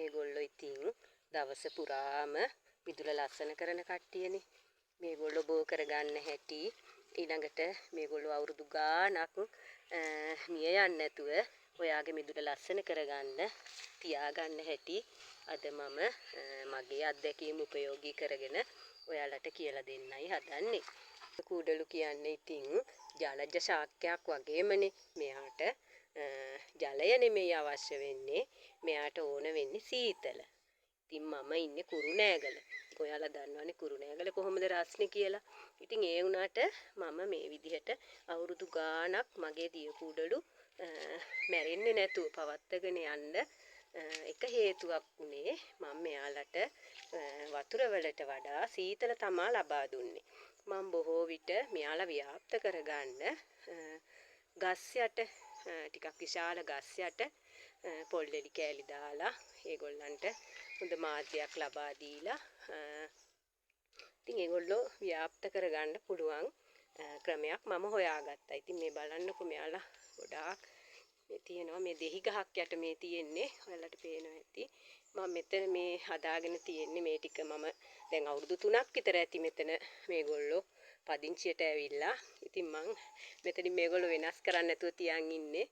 මේගොල්ලෝ ඉතින් දවස පුරාම මිදුල ලස්සන කරන කට්ටියනේ. මේගොල්ලෝ බෝ කරගන්න හැටි ඊළඟට මේගොල්ලෝ අවුරුදු ගාණක් මිය යන්නේ නැතුව ඔයාගේ මිදුල ලස්සන කරගන්න තියාගන්න හැටි අද මම මගේ අත්දැකීම් උපයෝගී කරගෙන ඔයාලට කියලා දෙන්නයි හදන්නේ. කූඩලු කියන්නේ ඉතින් ජලජ ශාක්‍යයක් වගේමනේ. මෙයාට ජලය නෙමෙයි අවශ්‍ය වෙන්නේ. මෙයාට ඕන වෙන්නේ සීතල. ඉතින් මම ඉන්නේ කුරුණෑගල. ඔයාලා දන්නවනේ කුරුණෑගල කොහොමද රස්නේ කියලා. ඉතින් ඒ වුණාට මම මේ විදිහට අවුරුදු ගාණක් මගේ දිය කුඩලු මැරෙන්නේ නැතුව පවත්වාගෙන යන්න එක හේතුවක් උනේ මම මෙයාලට වතුර වලට වඩා සීතල තමා ලබා දුන්නේ. මම බොහෝ විට මෙයාලා ව්‍යාප්ත කරගන්න ගස් යට ටිකක් විශාල ගස් යට පොල් එලි කෑලි දාලා ඒගොල්ලන්ට හොඳ මාධ්‍යයක් ලබා දීලා ඉතින් ඒගොල්ලෝ ව්‍යාප්ත කරගන්න පුළුවන් ක්‍රමයක් මම හොයාගත්තා. ඉතින් මේ බලන්නකො මෙයාලා ගොඩාක් මේ තියෙනවා මේ දෙහි ගහක් යට මේ තියෙන්නේ. ඔයාලට පේනවා ඇති. මම මෙතන මේ හදාගෙන තියෙන්නේ මේ ටික මම දැන් අවුරුදු 3ක් විතර ඇති මෙතන මේගොල්ලෝ පදිංචියට ඇවිල්ලා. ඉතින් මං මෙතනින් මේගොල්ලෝ වෙනස් කරන්න නැතුව තියන් ඉන්නේ.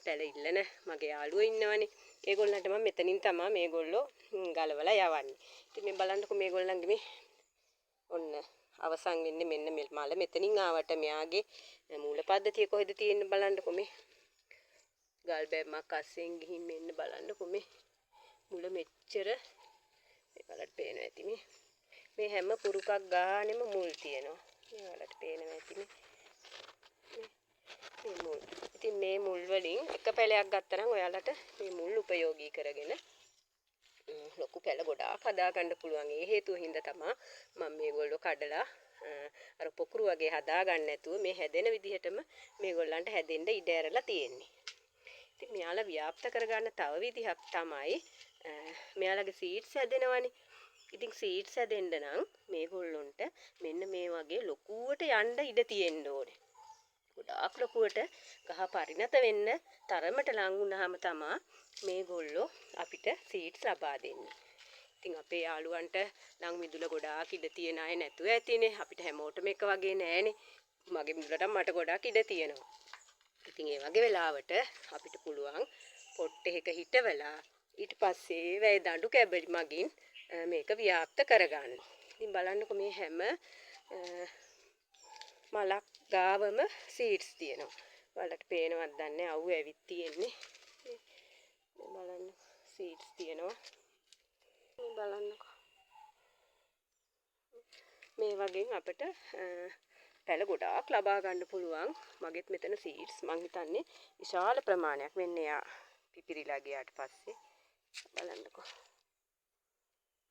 පැල ඉල්ලන මගේ යාළුවෝ ඉන්නවනේ. ඒගොල්ලන්ට මම මෙතනින් තමයි මේගොල්ලෝ ගලවලා යවන්නේ. ඉතින් මේ බලන්නකො මේගොල්ලන්ගේ මේ ඔන්න අවසන් වෙන්නේ මෙන්න මල මෙතනින් ආවට මෙයාගේ මූල පද්ධතිය කොහෙද තියෙන්නේ බලන්නකො මේ ගල් බැම්මක් අස්සෙන් ගිහින් මෙන්න බලන්නකො මේ මුල මෙච්චර මේ බලන්න පේනවා ඇති මේ හැම පුරුකක් ගානෙම මුල් තියෙනවා. මේ වලට පේනවා ඇති මේ මුල්. ඉතින් මේ මුල් වලින් එක පැලයක් ගත්තා නම් ඔයාලට මේ මුල් උපයෝගී කරගෙන ලොකු පැල ගොඩාක් හදා ගන්න පුළුවන්. ඒ හේතුව හින්දා තමයි මම මේගොල්ලෝ කඩලා අර පොකුරු වගේ හදා ගන්න නැතුව මේ හැදෙන විදිහටම මේගොල්ලන්ට හැදෙන්න ඉඩ ඇරලා තියෙන්නේ. ඉතින් මෙයාලා ව්‍යාප්ත කරගන්න තව විදිහක් තමයි මෙයාලගේ සීඩ්ස් හැදෙනවනේ. ඉතින් සීඩ්ස් හැදෙන්න නම් මේගොල්ලොන්ට මෙන්න මේ වගේ ලොකුවට යන්න ඉඩ තියෙන්න ඕනේ. ගොඩාක් ලොකුවට ගහ පරිණත වෙන්න තරමට ලං වුණාම තමයි මේගොල්ලෝ අපිට සීඩ්ස් ලබා දෙන්නේ. ඉතින් අපේ යාළුවන්ට නම් මිදුල ගොඩාක් ඉඩ තියෙන අය නැතුව ඇතිනේ. අපිට හැමෝටම එක වගේ නෑනේ. මගේ මිදුලට මට ගොඩාක් ඉඩ තියෙනවා. ඉතින් ඒ වගේ වෙලාවට අපිට පුළුවන් පොට් එකක හිටවලා ඊට පස්සේ වැය දඬු කැබලි මගින් මේක ව්‍යාප්ත කරගන්න. ඉතින් බලන්නකො මේ හැම මලක් ගාවම සීඩ්ස් තියෙනවා. ඔයාලට පේනවද දන්නේ අවු ඇවිත් තියෙන්නේ. මේ බලන්න සීඩ්ස් තියෙනවා. මේ බලන්නකො. මේ වගේ අපිට පැල ගොඩාක් ලබා ගන්න පුළුවන්. මගෙත් මෙතන සීඩ්ස් මං හිතන්නේ විශාල ප්‍රමාණයක් වෙන්නේ යා පිපිරිලා ගියාට පස්සේ බලන්නකො.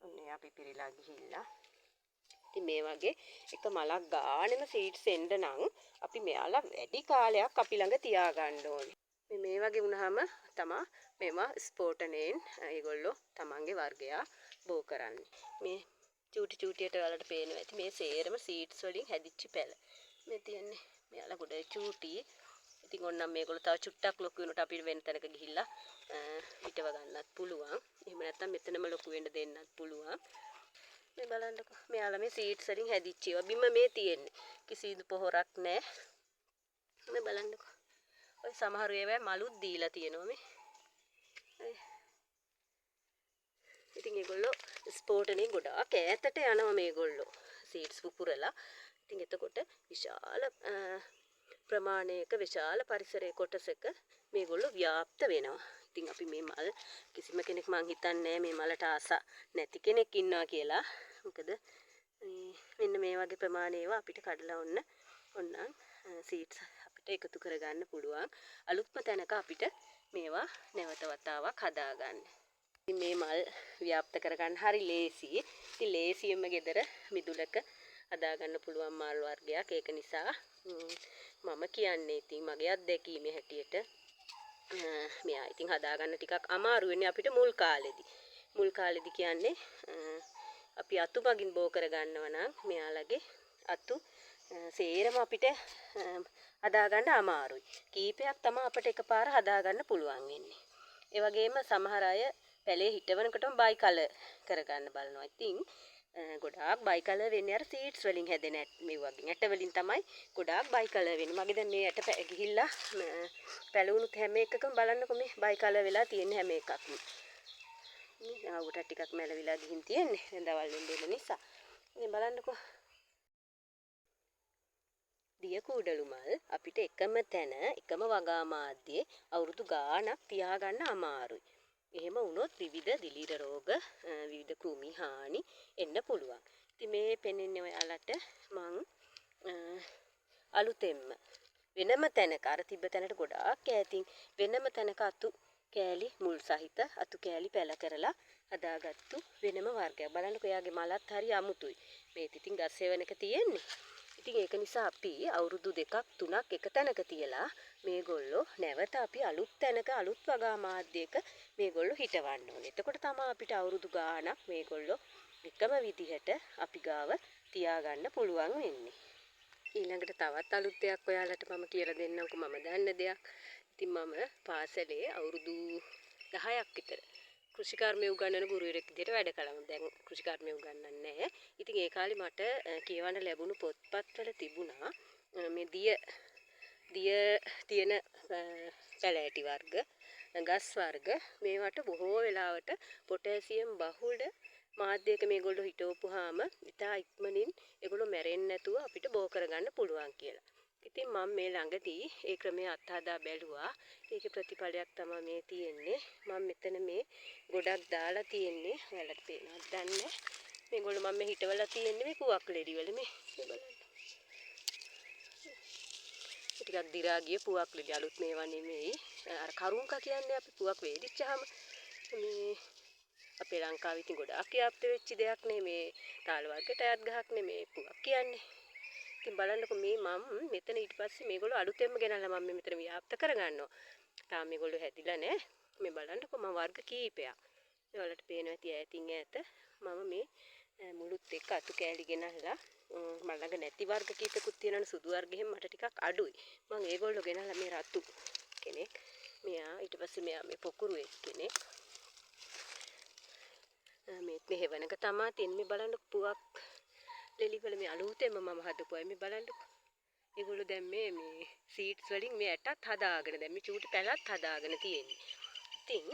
ඔන්න යා පිපිරිලා ගිහිල්ලා. ඉතින් මේ වගේ එක මලක් ගානෙම සීඩ්ස් එන්න නම් අපි මෙයාලා වැඩි කාලයක් අපි ළඟ තියාගන්න ඕනේ. මේ වගේ වුණාම තමයි මේවා ස්පෝටනයෙන් ඒගොල්ලෝ තමන්ගේ වර්ගයා බෝ කරන්නේ. මේ චූටි චූටියට වලට පේනවා ඇති මේ සේරම සීඩ්ස් වලින් හැදිච්ච පැල. මේ තියන්නේ මෙයාලා ගොඩයි චූටි. ඉතින් ඕනනම් මේගොල්ලෝ තව චුට්ටක් ලොකු වෙනකොට අපිට වෙන තැනක ගිහිල්ලා පිටව ගන්නත් පුළුවන්. එහෙම නැත්නම් මෙතනම ලොකු වෙන්න දෙන්නත් පුළුවන්. මේ බලන්නකො මෙයාලා මේ සීඩ්ස් වලින් හැදිච්ච ඒවා බිම මේ තියෙන්නේ. කිසිදු පොහොරක් නැහැ. මේ බලන්නකො. ඔය සමහර ඒවා මලුත් දීලා තියෙනවා මේ. ඉතින් ඒගොල්ලෝ ස්පෝටනේ ගොඩාක් ඈතට යනවා මේගොල්ලෝ සීඩ්ස් පුපුරලා. ඉතින් එතකොට විශාල ප්‍රමාණයක විශාල පරිසරයේ කොටසක මේගොල්ලෝ ව්‍යාප්ත වෙනවා. ඉතින් අපි මේ මල් කිසිම කෙනෙක් මං හිතන්නේ මේ මලට ආස නැති කෙනෙක් ඉන්නවා කියලා. මොකද මෙන්න මේ වගේ ප්‍රමාණයව අපිට කඩලා ඔන්නම් සීඩ්ස් අපිට එකතු කරගන්න පුළුවන්. අලුත්ම තැනක අපිට මේවා නැවත වතාවක් හදාගන්න. ඉතින් මේ මල් ව්‍යාප්ත කරගන්න හරි ලේසි. ඉතින් ලේසියෙන්ම ගෙදර මිදුලක හදාගන්න පුළුවන් මල් වර්ගයක්. ඒක නිසා මම කියන්නේ ඉතින් මගේ අත්දැකීමේ හැටියට මෙයා ඉතින් හදාගන්න ටිකක් අමාරු වෙන්නේ අපිට මුල් කාලෙදි. මුල් කාලෙදි කියන්නේ අපි අතු මගින් බෝ කරගන්නවා නම් මෙයාලගේ අතු සේරම අපිට හදාගන්න අමාරුයි. කීපයක් තමයි අපිට එකපාර හදාගන්න පුළුවන් වෙන්නේ. ඒ වගේම සමහර අය පැලේ හිටවනකොටම බයි කලර් කරගන්න බලනවා. ඉතින් ගොඩාක් බයි කලර් වෙන්නේ අර සීඩ්ස් වලින් හැදෙන මේ වගේ ඇට වලින් තමයි ගොඩාක් බයි කලර් වෙන්නේ. මගේ දැන් මේ ඇට ගිහිල්ලා පැලුණුත් හැම එකකම බලන්නකො මේ බයි කලර් වෙලා තියෙන හැම එකක්ම. මේ ආවුට ටිකක් මැලවිලා ගිහින් තියෙන්නේ. දැන් දවල් වෙන්න නිසා. ඉතින් බලන්නකො දිය කූඩලු මල් අපිට එකම තැන එකම වගා මාධ්‍යයේ අවුරුදු ගාණක් තියාගන්න අමාරුයි. එහෙම වුණොත් විවිධ දිලීර රෝග විවිධ කෘමි හානි එන්න පුළුවන්. ඉතින් මේ පෙන්වන්නේ ඔයාලට මං අලුතෙන්ම වෙනම තැනක අර තිබ්බ තැනට ගොඩාක් ඈතින් වෙනම තැනක අතු කෑලි මුල් සහිත අතු කෑලි පැල කරලා හදාගත්තු වෙනම වර්ගයක්. බලන්නකෝ එයාගේ මලත් හරි අමුතුයි. මේ ඉතින් ගස් සෙවණක තියෙන්නේ. ඉතින් ඒක නිසා අපි අවුරුදු 2ක් 3ක් එක තැනක තියලා මේගොල්ලෝ නැවත අපි අලුත් තැනක අලුත් වගා මාධ්‍යයක මේගොල්ලෝ හිටවන්න ඕනේ. එතකොට තමයි අපිට අවුරුදු ගාණක් මේගොල්ලෝ එකම විදිහට අපි ගාව තියාගන්න පුළුවන් වෙන්නේ. ඊළඟට තවත් අලුත් දෙයක් ඔයාලට මම කියලා දෙන්නම්කෝ මම දන්න දෙයක්. ඉතින් මම පාසලේ අවුරුදු 10ක් විතර කෘෂිකර්මය උගන්වන ගුරුවරයෙක් විදිහට වැඩ කළා. දැන් කෘෂිකර්මය උගන්වන්නේ නැහැ. ඉතින් ඒ කාලේ මට කියවන්න ලැබුණු පොත්පත්වල තිබුණා මේ දිය තියෙන පැලෑටි වර්ග, ගස් වර්ග මේවට බොහෝ වෙලාවට පොටෑසියම් බහුල මාධ්‍යයක මේගොල්ලෝ හිටවපුවාම ඉතා ඉක්මනින් ඒගොල්ලෝ මැරෙන්නේ නැතුව අපිට බෝ කරගන්න පුළුවන් කියලා. ඉතින් මම මේ ළඟදී ඒ ක්‍රමය අත්හදා බැලුවා. ඒකේ ප්‍රතිඵලයක් තමයි මේ තියෙන්නේ. මම මෙතන මේ ගොඩක් දාලා තියෙන්නේ. ඔයාලට පේනවද දන්නේ. මේගොල්ලෝ මම මේ හිටවලා තියෙන්නේ මේ කුවක් ලෙඩි වල මේ බලන්න. ටිකක් දිරා ගිය පුවක් ලෙඩි අලුත් මේවා නෙමෙයි. අර කරුංකා කියන්නේ අපි පුවක් වේදිච්චාම මේ අපේ ලංකාවේ ඉතින් ගොඩාක් ව්‍යාප්ත වෙච්ච දෙයක් නේ මේ තාල වර්ගයට අයත් ගහක් නේ මේ පුවක් කියන්නේ. ඉතින් බලන්නකෝ මේ මම මෙතන ඊට පස්සේ මේගොල්ලෝ අලුතෙන්ම ගෙනල්ලා මම මෙතන ව්‍යාප්ත කරගන්නවා. තාම මේගොල්ලෝ හැදිලා නැහැ. මේ බලන්නකෝ මම වර්ග කීපයක්. ඔයාලට පේනවා ඇති ඈතින් ඈත මම මේ මුළුත් එක්ක අතු කෑලි ගෙනල්ලා මම ළඟ නැති වර්ග කීපෙකුත් තියෙනවනේ සුදු වර්ග එහෙම මට ටිකක් අඩුයි. මම ඒගොල්ලෝ ගෙනල්ලා මේ රතු කෙනෙක් මෙයා ඊට පස්සේ මෙයා මේ පොකුරු කෙනෙක් මේ මෙහෙවනක තමයි තින්නේ බලන්න පුවක් ලෙලිවල මේ අලුතෙන්ම මම හදපුවා මේ බලන්න. ඒගොල්ලෝ දැන් මේ සීඩ්ස් වලින් මේ ඇටත් හදාගෙන දැන් මේ චූටි පැලත් හදාගෙන තියෙන්නේ. ඉතින්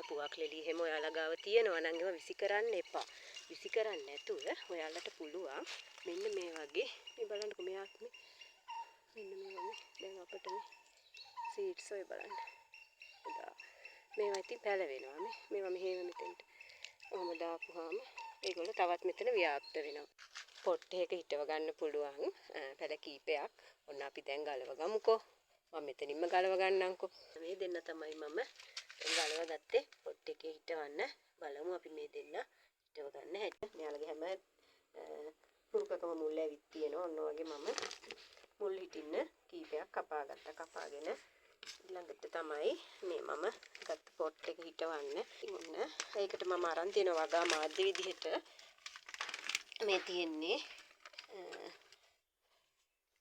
පුවක් ලෙලි එහෙම ඔයාලා ගාව තියෙනවා නම් ඒවා විසි කරන්න එපා. විසි කරන්නේ නැතුව ඔයාලට පුළුවන් මෙන්න මේ වගේ මේ බලන්නකෝ මෙයාත් මෙන්න මේ වගේ දැන් අපිට මේ සීඩ්ස් ඔය බලන්න. මේවා ඉතින් පැලවෙනවා මේවා මෙහෙම මෙතෙන්ට ඔහොම දාපුවාම ඒගොල්ලෝ තවත් මෙතන ව්‍යාප්ත වෙනවා. පොට් එකක හිටව ගන්න පුළුවන් පැල කීපයක්. ඔන්න අපි දැන් ගලව ගමුකෝ. මම මෙතනින්ම ගලව ගන්නම්කෝ. මේ දෙන්න තමයි මම ගලව ගත්තේ පොට් එකේ හිටවන්න. බලමු අපි මේ දෙන්න හිටව ගන්න හැටි. මෙයාලගේ හැම පුරුකකම මුල් ඇවිත් තියෙනවා. ඔන්න වගේ මම මුල් හිටින්න කීපයක් කපා ගත්තා. කපාගෙන ඊළඟට තමයි මේ මම ගත්ත පොට් එක හිටවන්න. ඔන්න ඒකට මම අරන් තියෙන වගා මාධ්‍ය විදිහට මේ තියෙන්නේ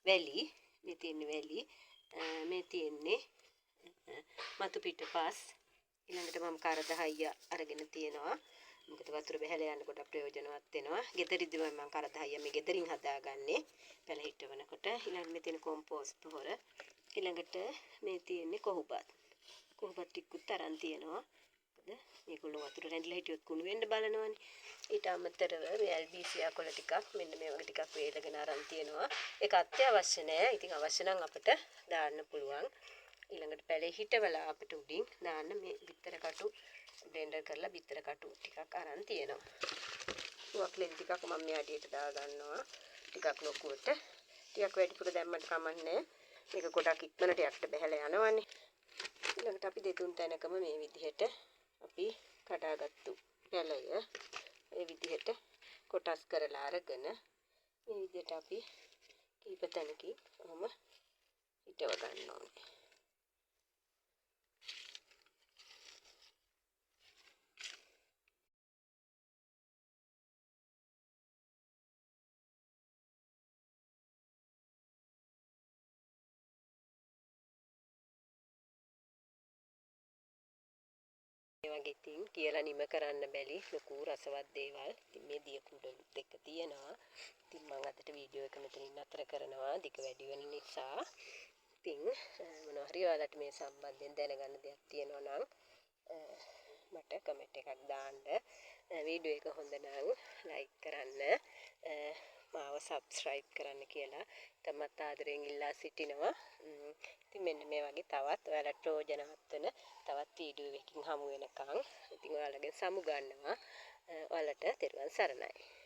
වැලි මේ තියෙන්නේ මතු පිටපස් ඊළඟට මම කර 10 අරගෙන තියෙනවා. මොකද වතුර බහැලා යන්න කොට ප්‍රයෝජනවත් වෙනවා. ගෙදරින්දී මම කර 10 මේ ගෙදරින් හදාගන්නේ පැල හිටවනකොට. ඊළඟට මේ තියෙන කොම්පෝස්ට් පොහොර. ඊළඟට මේ තියෙන්නේ කොහොඹත් ටිකකුත් අරන් තියෙනවා. මොකද මේගොල්ලෝ වතුර රැඳිලා හිටියොත් කුණු වෙන්න බලනවනේ. ඊට අමතරව මේ ඇල්බීසියා කොළ ටිකක් මෙන්න මේ වගේ ටිකක් වේලගෙන අරන් තියෙනවා. ඒක අත්‍යවශ්‍ය නෑ. ඉතින් අවශ්‍ය නම් අපිට දාන්න පුළුවන්. ඊළඟට පැලේ හිටවලා අපිට උඩින් දාන්න මේ බිත්තර කටු බ්ලෙන්ඩර් කරලා බිත්තර කටු ටිකක් අරන් තියෙනවා. පුවක් ලෙන් ටිකක් මම මේ අඩියට දා ගන්නවා. ටිකක් ලොකුවට. ටිකක් වැඩිපුර දැම්මට කමන්නේ. මේක ගොඩක් ඉක්මනට යටට බහැලා යනවනේ. ඊළඟට අපි දෙතුන් තැනකම මේ විදිහට අපි කඩාගත්තු පැලය මේ විදිහට කොටස් කරලා අරගෙන මේ විදිහට අපි කීප තැනකින් ඔහොම හිටව ගන්න ඕනේ. වගේ ඉතින් කියලා නිම කරන්න බැරි ලොකු රසවත් දේවල්. ඉතින් මේ දිය කුඩලුත් එක්ක තියෙනවා. ඉතින් මම අදට වීඩියෝ එක මෙතනින් නතර කරනවා. දිග වැඩි වෙන නිසා. ඉතින් මොනවා හරි ඔයාලට මේ සම්බන්ධයෙන් දැනගන්න දෙයක් තියෙනවා නම් මට කමෙන්ට් එකක් දාන්න. වීඩියෝ එක හොඳ නම් ලයික් කරන්න. මාව සබ්ස්ක්‍රයිබ් කරන්න කියලා තමත් ආදරයෙන් ඉල්ලා සිටිනවා. ඉතින් මෙන්න මේ වගේ තවත් ඔයාලට ප්‍රයෝජනවත් වෙන තවත් වීඩියෝ එකකින් හමු වෙනකන් ඉතින් ඔයාලගෙන් සමු ගන්නවා. ඔයාලට තෙරුවන් සරණයි.